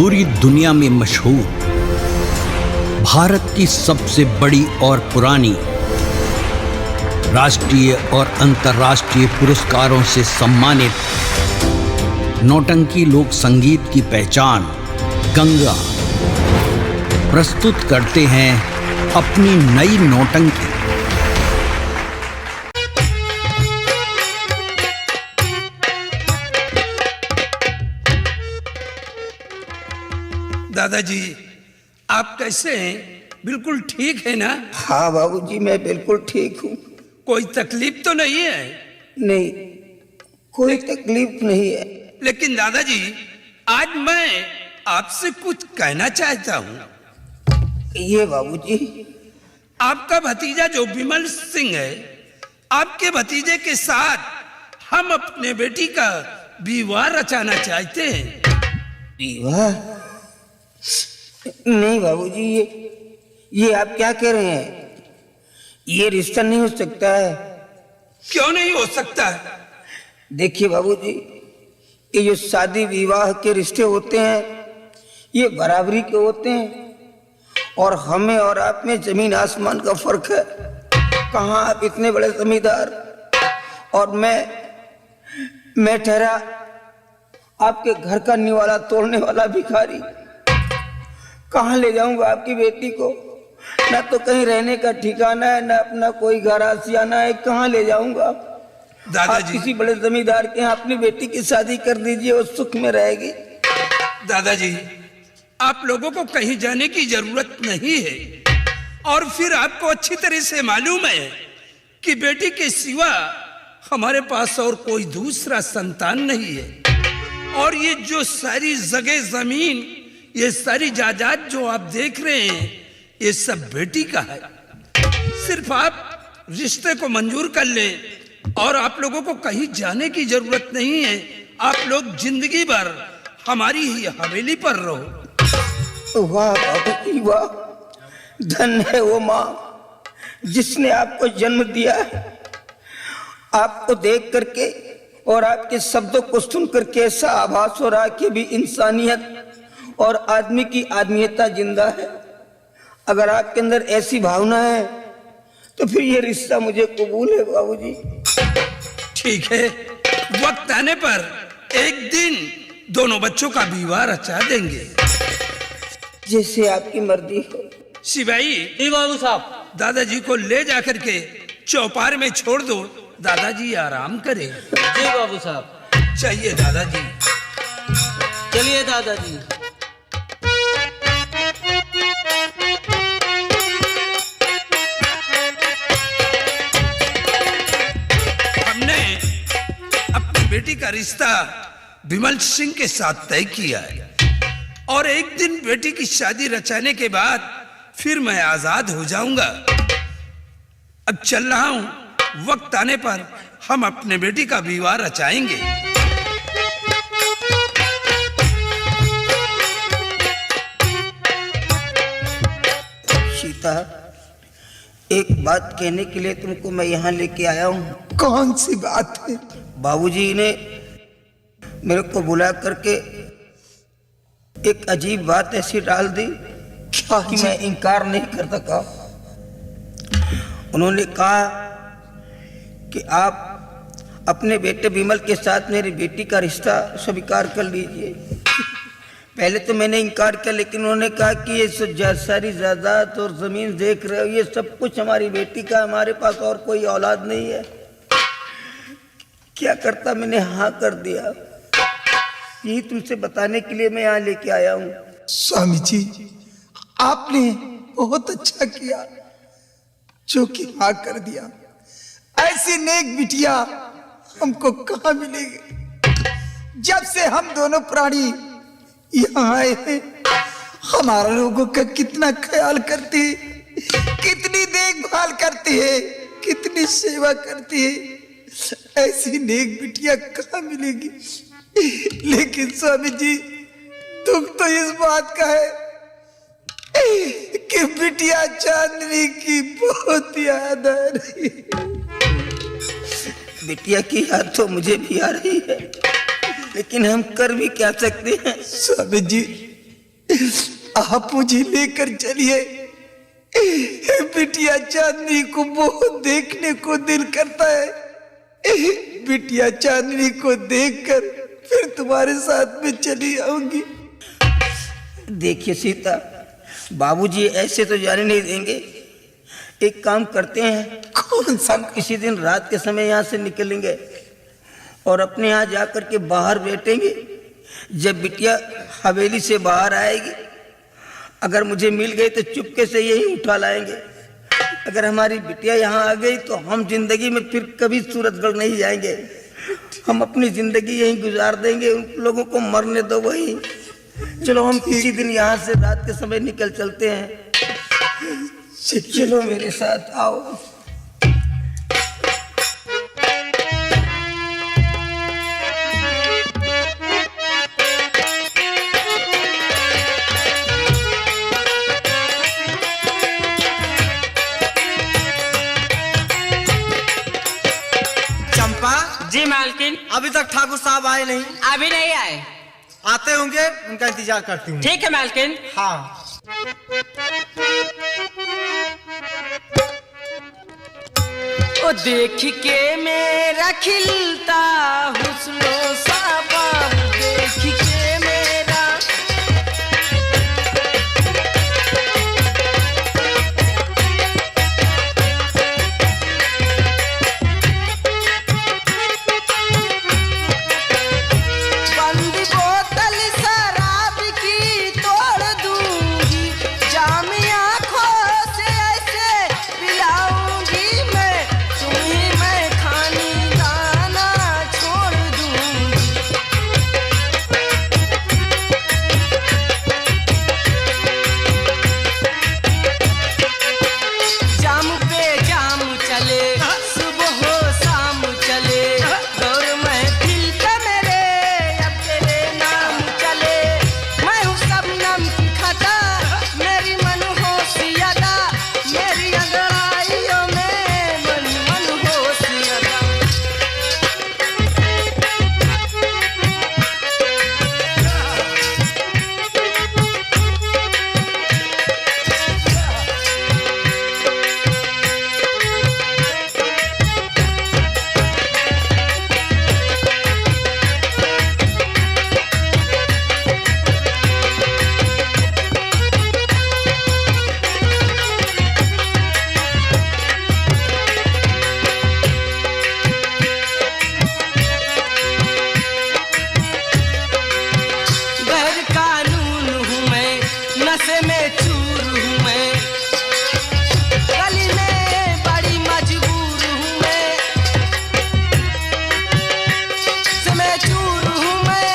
पूरी दुनिया में मशहूर, भारत की सबसे बड़ी और पुरानी, राष्ट्रीय और अंतर्राष्ट्रीय पुरस्कारों से सम्मानित नौटंकी लोक संगीत की पहचान गंगा प्रस्तुत करते हैं अपनी नई नौटंकी। दादाजी, आप कैसे हैं? बिल्कुल ठीक है ना? हाँ बाबूजी, मैं बिल्कुल ठीक हूँ। कोई तकलीफ तो नहीं है? नहीं, कोई तकलीफ नहीं है। लेकिन दादाजी, आज मैं आपसे कुछ कहना चाहता हूँ। ये बाबूजी, आपका भतीजा जो विमल सिंह है, आपके भतीजे के साथ हम अपने बेटी का विवाह रचाना चाहते हैं। विवाह? नहीं बाबूजी, ये आप क्या कह रहे हैं? ये रिश्ता नहीं हो सकता है। क्यों नहीं हो सकता? देखिए बाबूजी, ये जो शादी विवाह के रिश्ते होते हैं, ये बराबरी के होते हैं, और हमें और आप में जमीन आसमान का फर्क है। कहाँ आप इतने बड़े जमींदार और मैं ठहरा आपके घर का निवाला तोड़ने वाला भिखारी। कहाँ ले जाऊंगा आपकी बेटी को? ना तो कहीं रहने का ठिकाना है, ना अपना कोई घर आसियाना है। कहाँ ले जाऊंगा? दादाजी, आप किसी बड़े जमींदार के यहाँ अपनी बेटी की शादी कर दीजिए, वो सुख में रहेगी। दादाजी, आप लोगों को कहीं जाने की जरूरत नहीं है, और फिर आपको अच्छी तरह से मालूम है कि बेटी के सिवा हमारे पास और कोई दूसरा संतान नहीं है। और ये जो सारी जगह जमीन, ये सारी जायदाद जो आप देख रहे हैं, ये सब बेटी का है। सिर्फ आप रिश्ते को मंजूर कर लें और आप लोगों को कहीं जाने की जरूरत नहीं है। आप लोग जिंदगी भर हमारी ही हवेली पर रहो। वाह बाबूजी वाह, धन है वो माँ जिसने आपको जन्म दिया है। आपको देख करके और आपके शब्दों को सुन करके ऐसा आभास हो रहा कि भी इंसानियत और आदमी की आदमियता जिंदा है। अगर आपके अंदर ऐसी भावना है तो फिर ये रिश्ता मुझे कबूल है बाबूजी। ठीक है, वक्त आने पर एक दिन दोनों बच्चों का विवाह रचा देंगे। जैसे आपकी मर्जी हो। सिपाही, जी बाबू साहब। दादाजी को ले जाकर के चौपार में छोड़ दो, दादाजी आराम करें। जी बाबू साहब। चाहिए दादाजी। चलिए दादाजी। हमने अपनी बेटी का रिश्ता विमल सिंह के साथ तय किया है, और एक दिन बेटी की शादी रचाने के बाद फिर मैं आजाद हो जाऊंगा। अब चल रहा हूं, वक्त आने पर हम अपने बेटी का विवाह रचाएंगे। सीता, एक बात कहने के लिए तुमको मैं यहाँ लेके आया हूँ। कौन सी बात है? बाबूजी ने मेरे को बुला करके एक अजीब बात ऐसी डाल दी कि मैं इनकार नहीं कर सका। उन्होंने कहा कि आप अपने बेटे विमल के साथ मेरी बेटी का रिश्ता स्वीकार कर लीजिए। पहले तो मैंने इनकार किया, लेकिन उन्होंने कहा कि ये सारी जायदाद और जमीन देख रहे हो, ये सब कुछ हमारी बेटी का, हमारे पास और कोई औलाद नहीं है। क्या करता, मैंने हाँ कर दिया। यही तुमसे बताने के लिए मैं यहाँ लेके आया हूँ। स्वामी जी, आपने बहुत अच्छा किया जो कि हाँ कर दिया। ऐसी नेक बिटिया हमको कहाँ मिलेगी? जब से हम दोनों प्राणी यहाँ आए हैं, हमारा लोगों का कितना ख्याल करती है, कितनी देखभाल करती है, कितनी सेवा करती है। ऐसी नेक बिटिया कहाँ मिलेगी? लेकिन स्वामी जी, दुख तो इस बात का है कि बिटिया चांदनी की बहुत याद आ रही है। बिटिया की याद तो मुझे भी आ रही है, लेकिन हम कर भी क्या सकते हैं? स्वामी जी, आप मुझे लेकर चलिए। बिटिया चांदनी को बहुत देखने को दिल करता है। बिटिया चांदनी को देखकर फिर तुम्हारे साथ में चली आऊंगी। देखिए सीता, बाबूजी ऐसे तो जाने नहीं देंगे। एक काम करते हैं, कौन सा? हम किसी दिन रात के समय यहाँ से निकलेंगे और अपने यहाँ जाकर के बाहर बैठेंगे। जब बिटिया हवेली से बाहर आएगी, अगर मुझे मिल गई तो चुपके से यही उठा लाएंगे। अगर हमारी बिटिया यहाँ आ गई तो हम जिंदगी में फिर कभी सूरतगढ़ नहीं जाएंगे। हम अपनी जिंदगी यहीं गुजार देंगे। उन लोगों को मरने दो वहीं। चलो हम किसी दिन यहाँ से रात के समय निकल चलते हैं। चलो मेरे साथ आओ। चंपा, जी मालकिन। अभी तक ठाकुर साहब आए नहीं। अभी नहीं आए। आते होंगे, उनका इंतजार करती हूँ। ठीक है मालकिन। हाँ। ओ देख के मेरा खिलता हुस्नो साबाब, देख के मेरा बंद बोतल शराब की तोड़ दूंगी, जामी आंखों से ऐसे पिलाऊंगी मैं, तुम्हें मैं खानी दाना छोड़ दूंगी। जाम पे जाम चले, सुबह हो शाम चले, दौर महफिल पे मेरे अब तेरे नाम चले। मैं हूँ शबनम की खता, मेरी मन होशियारा, मेरी अंगड़ाइयों में मन होशियारा। गैर कानून हूँ मैं, नशे में चूर हूँ मैं, गली में बड़ी मजबूर हूँ मैं, से मैं चूर हूँ मैं।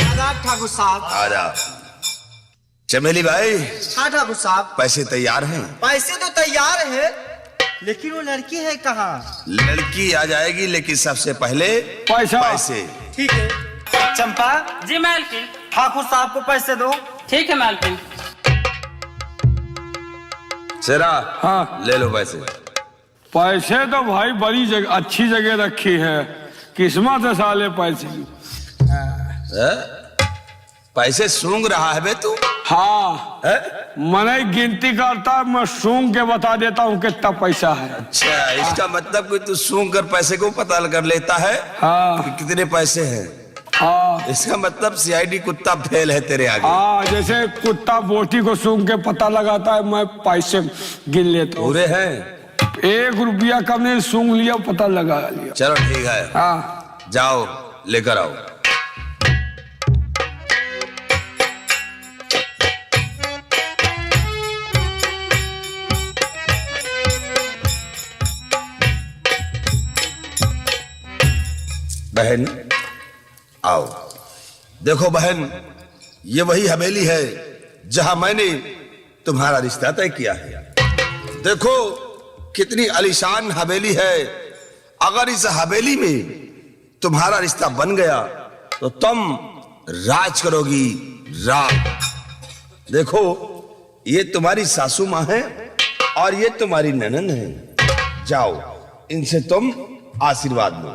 आदाब ठाकुर साहब। आदाब। चमेली भाई, हाँ ठाकुर साहब, पैसे तैयार हैं? पैसे तो तैयार है, लेकिन वो लड़की है कहाँ? लड़की आ जाएगी, लेकिन सबसे पहले पैसे। ठीक है। चंपा, जी मालकिन। ठाकुर साहब को पैसे दो। ठीक है मालकिन। सेरा, हाँ। ले लो पैसे। पैसे तो भाई बड़ी जगह, अच्छी जगह रखी है। किस्मत है साले पैसे की। पैसे सूंघ रहा है बे तू? हाँ, मैंने गिनती करता, मैं सूंघ के बता देता हूँ कितना पैसा है। अच्छा, इसका मतलब कि तू सूंघ कर पैसे को पता कर लेता है हाँ कि कितने पैसे हैं। हाँ इसका मतलब सीआईडी कुत्ता फेल है तेरे आगे। हाँ, जैसे कुत्ता बोटी को सूंघ के पता लगाता है, मैं पैसे गिन लेता हूँ। पूरे हैं? 1 रुपया कम नहीं, सूंघ लिया, पता लगा लिया। चलो ठीक है, हाँ जाओ लेकर आओ। बहन आओ। देखो बहन, ये वही हवेली है जहां मैंने तुम्हारा रिश्ता तय किया है। देखो कितनी आलीशान हवेली है। अगर इस हवेली में तुम्हारा रिश्ता बन गया तो तुम राज करोगी, राज। देखो ये तुम्हारी सासू माँ है और ये तुम्हारी ननंद है। जाओ इनसे तुम आशीर्वाद लो।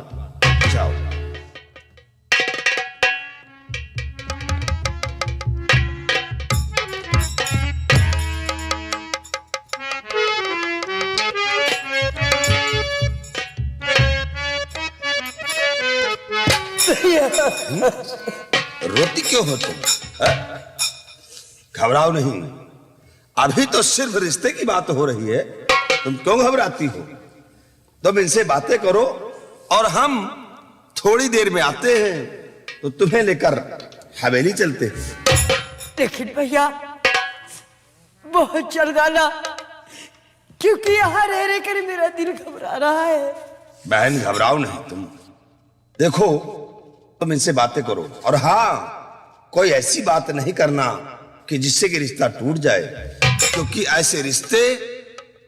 जाओ। रोती क्यों हो तुम? घबराओ नहीं, अभी तो सिर्फ रिश्ते की बात हो रही है, तुम क्यों घबराती हो? तुम इनसे बातें करो और हम थोड़ी देर में आते हैं, तो तुम्हें लेकर हवेली चलते हैं। लेकिन भैया बहुत चल गाना, क्योंकि यहाँ रह रह कर मेरा दिल घबरा रहा है। बहन घबराओ नहीं तुम, देखो तुम इनसे बातें करो, और हाँ कोई ऐसी बात नहीं करना कि जिससे कि रिश्ता टूट जाए, क्योंकि ऐसे रिश्ते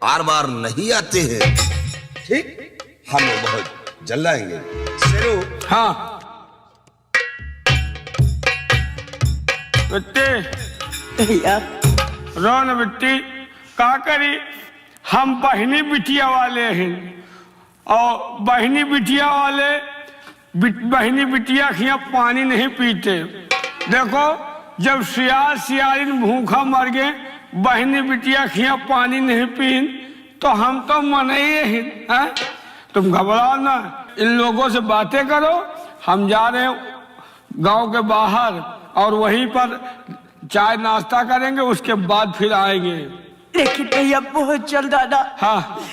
बार बार नहीं आते हैं। ठीक, हम लोग बहुत जल्द आएंगे। शेरू। हाँ बिट्टी, भैया रो न बिट्टी, का करी, हम बहनी बिटिया वाले हैं, और बहनी बिटिया वाले बहनी बिटिया खिया पानी नहीं पीते। देखो जब सियाल सियालिन भूखा मर गए, बहनी बिटिया खिया पानी नहीं पीन, तो हम तो मने हैं। तुम घबराओ ना, इन लोगों से बातें करो, हम जा रहे हैं गांव के बाहर, और वहीं पर चाय नाश्ता करेंगे, उसके बाद फिर आएंगे। लेकिन भैया बहुत जल्द आना। हाँ,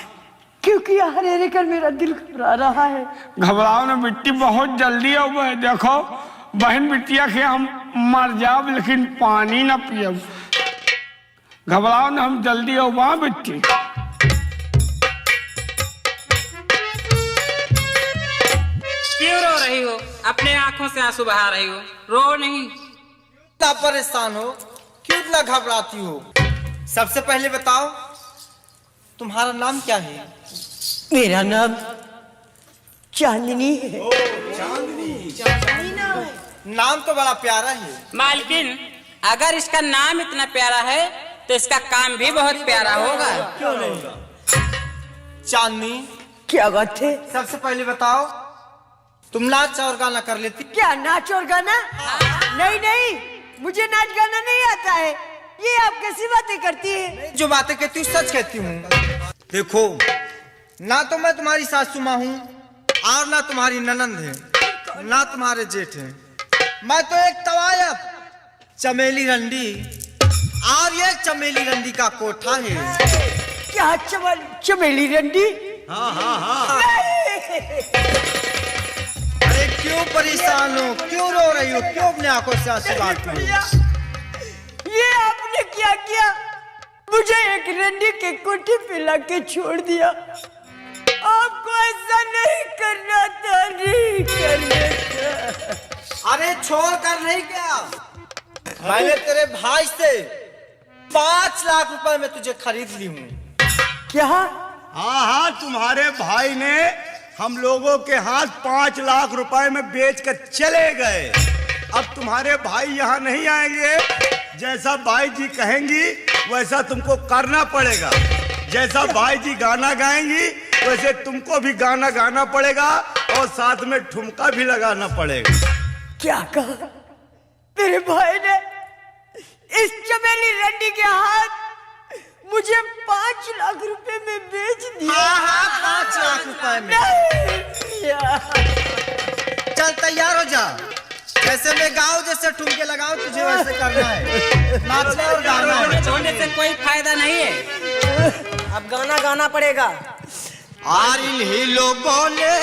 क्योंकि यहाँ रह कर मेरा दिल घबरा रहा है। घबराओ ना बिट्टी, बहुत जल्दी हो गए। देखो बहन बिटिया के हम मर जाओ, लेकिन पानी ना पियो। घबराओ ना, हम जल्दी हो वहां बिट्टी। क्यों रो रही हो? अपने आंखों से आंसू बहा रही हो, रो नहीं। इतना परेशान हो, क्यों इतना घबराती हो? सबसे पहले बताओ तुम्हारा नाम क्या है? मेरा नाम चांदनी है। नाम तो बड़ा प्यारा है। मालकिन, अगर इसका नाम इतना प्यारा है तो इसका काम भी बहुत प्यारा होगा। क्यों नहीं? चांदनी, क्या बात है? सबसे पहले बताओ तुम नाच और गाना कर लेती? क्या नाच और गाना? नहीं नहीं, मुझे नाच गाना नहीं आता है। ये आप कैसी बातें करती है? जो बातें कहती हूँ सच कहती हूँ। देखो, ना तो मैं तुम्हारी सासू माँ हूँ, और ना तुम्हारी ननंद है, ना तुम्हारे जेठ है। मैं तो एक तवायफ चमेली रंडी, और ये चमेली रंडी का कोठा है। क्या चमेली रंडी? हाँ हाँ हाँ। अरे क्यों परेशान हो, क्यों रो रही हो, क्यों अपने आंखों से आंसू बहाती हो? ये आपने क्या किया? मुझे एक रंडी के कोठे पे लाके छोड़ दिया। आपको ऐसा नहीं करना था, नहीं करना था। अरे छोड़ कर नहीं क्या, मैंने तेरे भाई से 5 लाख रुपए में तुझे खरीद ली हूँ। क्या? हाँ हाँ, तुम्हारे भाई ने हम लोगों के हाथ 5 लाख रुपए में बेच कर चले गए। अब तुम्हारे भाई यहाँ नहीं आएंगे, जैसा भाई जी कहेंगी वैसा तुमको करना पड़ेगा। जैसा भाई जी गाना गाएंगी वैसे तुमको भी गाना गाना पड़ेगा, और साथ में ठुमका भी लगाना पड़ेगा। क्या कहा? मेरे भाई ने इस चमेली रंडी के हाथ मुझे 5 लाख रुपए में बेच दिया। हाँ हाँ, 5 लाख रुपए में। चल तैयार हो जा, जैसे मैं गाऊं, जैसे ठुमके लगाऊं, तुझे वैसे करना है। नाचना और गाना है। छोड़ने से कोई फायदा नहीं है, अब गाना गाना पड़ेगा। और इन्हीं लोगों ने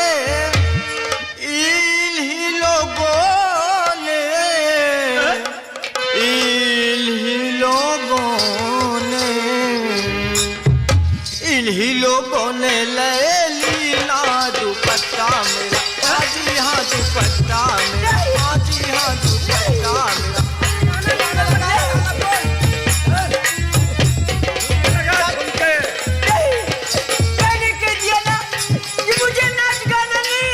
इन्हीं लोगों ने ले ली ना दुपट्टा मेरा। हाँ जी हाँ दुपट्टा मेरा, हाँ जी हाँ दुपट्टा मेरा। मैंने कह दिया ना कि मुझे नाच गाना नहीं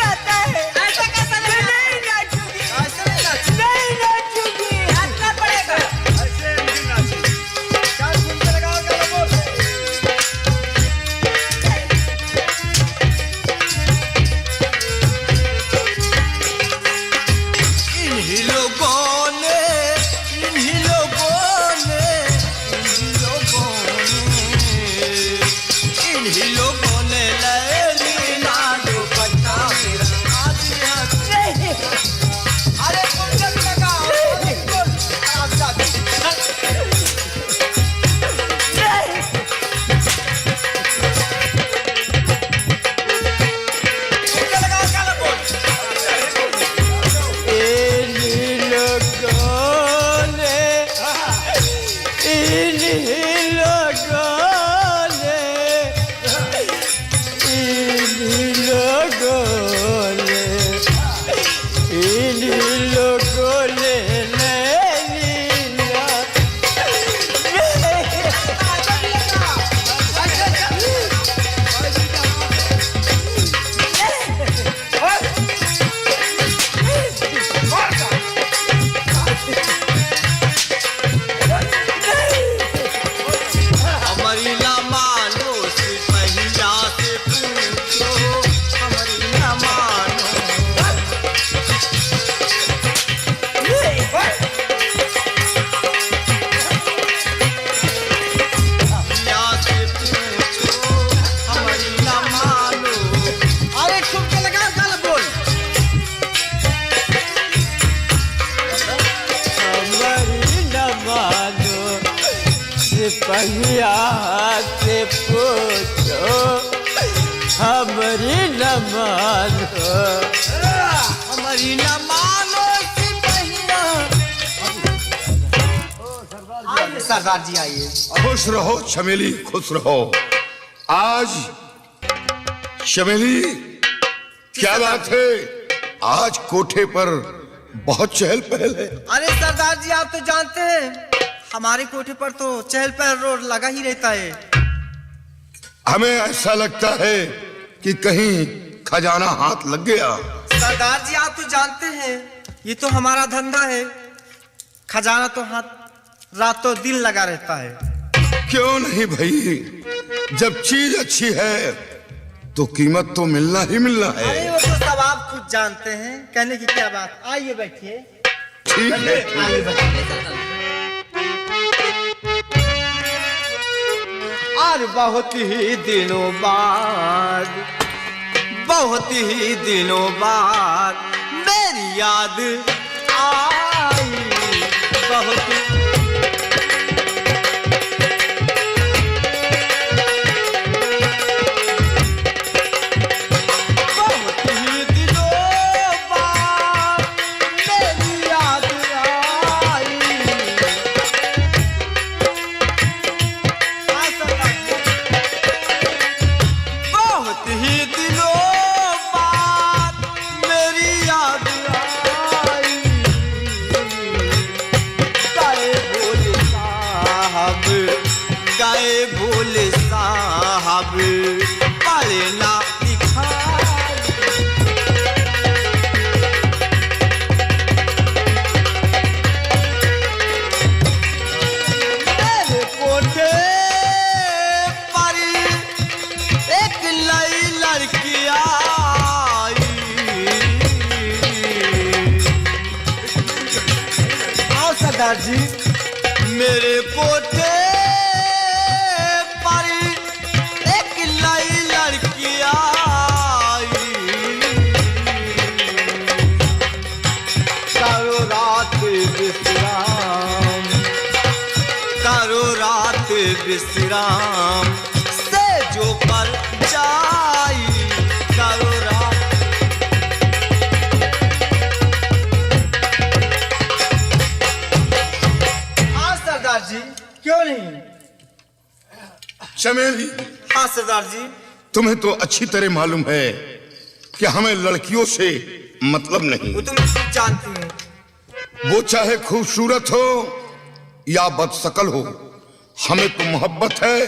बहिया से पूछो हमारी न मानो, हमारी न मानो सिपहिया। आइए सरदार जी आइए। खुश रहो चमेली, खुश रहो। आज चमेली क्या बात है, आज कोठे पर बहुत चहल पहल है। अरे सरदार जी आप तो जानते हैं हमारे कोठे पर तो चहल पहल रोज लगा ही रहता है। हमें ऐसा लगता है कि कहीं खजाना हाथ लग गया। सरदार जी आप तो जानते हैं ये तो हमारा धंधा है, खजाना तो हाथ रातों दिन लगा रहता है। क्यों नहीं भाई, जब चीज अच्छी है तो कीमत तो मिलना ही मिलना है। अरे वो तो सब आप खुद जानते हैं, कहने की क्या बात। आइए बैठिए। ठीक है, आइए बैठिए। और बहुत ही दिनों बाद, बहुत ही दिनों बाद मेरी याद आई। बहुत भोले साहब पढ़े ना मेरे कोठे पर एक नई लड़की आई। आओ सरदार जी। मेरे कोठे विश्राम से जो पर जाई करो रात। हाँ सरदार जी, क्यों नहीं। चमेली, हाँ सरदार जी। तुम्हें तो अच्छी तरह मालूम है कि हमें लड़कियों से मतलब नहीं। वो तो मैं खुद जानती हूँ। वो चाहे खूबसूरत हो या बदशक्ल हो, हमें तो मोहब्बत है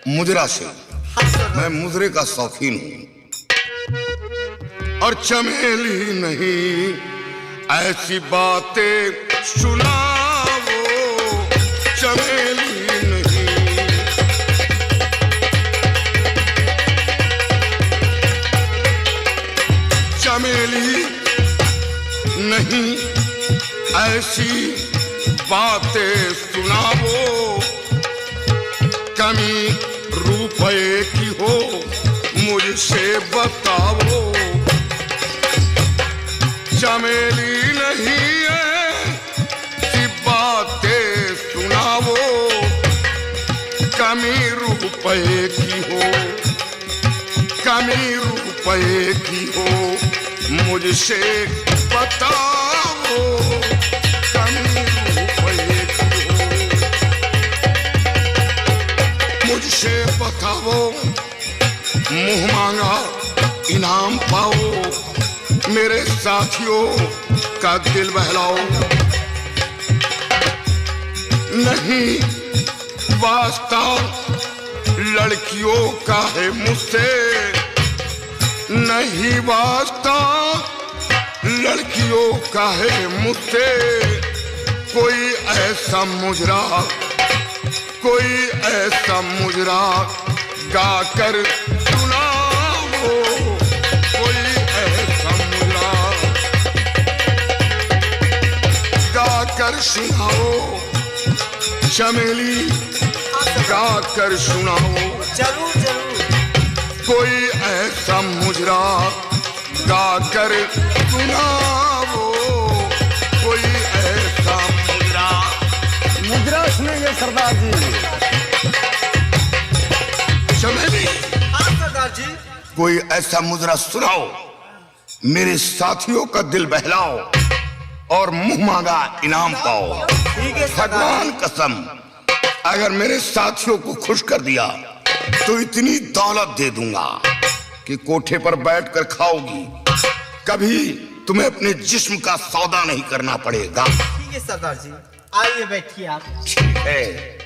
मुजरा से। मैं मुजरे का शौकीन हूं। और चमेली नहीं ऐसी बातें सुनाओ, चमेली नहीं। चमेली नहीं ऐसी बातें सुनाओ, कमी रुपए की हो मुझसे बताओ। चमेली नहीं है सी बातें सुनाओ, कमी रुपए की हो, कमी रुपए की हो मुझसे बताओ, कमी रुपए की हो मुझसे बताओ। मुंह मांगा इनाम पाओ, मेरे साथियों का दिल बहलाओ। नहीं वास्ता लड़कियों का है मुझसे, नहीं वास्ता लड़कियों का है मुझसे। कोई ऐसा मुजरा, कोई ऐसा मुजरा गाकर सुनाओ, कोई ऐसा मुजरा गाकर सुनाओ। चमेली गाकर सुनाओ। जरूर जरूर। कोई ऐसा मुजरा गाकर सुनाओ, कोई ऐसा मुजरा। मुद्रा सुनेंगे सरदार जी। कोई ऐसा मुजरा सुनाओ, मेरे साथियों का दिल बहलाओ और मुंह मांगा इनाम पाओ। ठीक है भगवान कसम, अगर मेरे साथियों को खुश कर दिया तो इतनी दौलत दे दूंगा कि कोठे पर बैठकर खाओगी, कभी तुम्हें अपने जिस्म का सौदा नहीं करना पड़ेगा। ठीक है सरदार जी, आइए बैठिए आप। ठीक है।